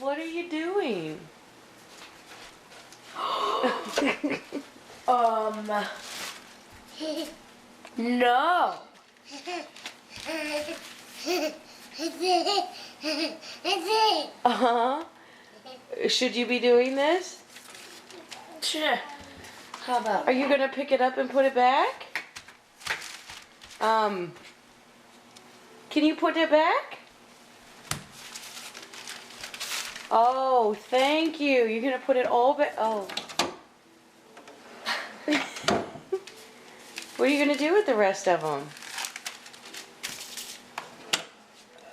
What are you doing? No. Uh-huh. Should you be doing this? Sure. How about? Are you gonna pick it up and put it back? Can you put it back? Oh, thank you. You're gonna put it all back. Oh. What are you gonna do with the rest of them?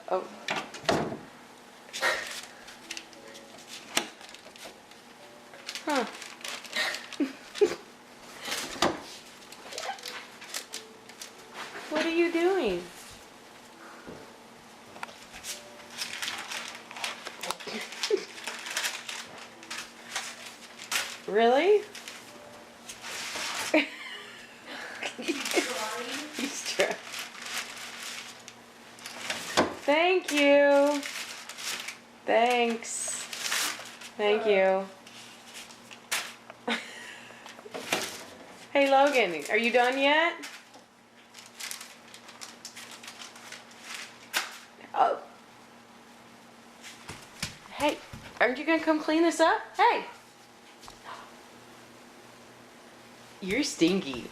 Oh. Huh. What are you doing? Really? He's trying. Thank you. Thanks. Thank you. Hey Logan, are you done yet? Oh. Hey, aren't you gonna come clean this up? Hey. You're stinky.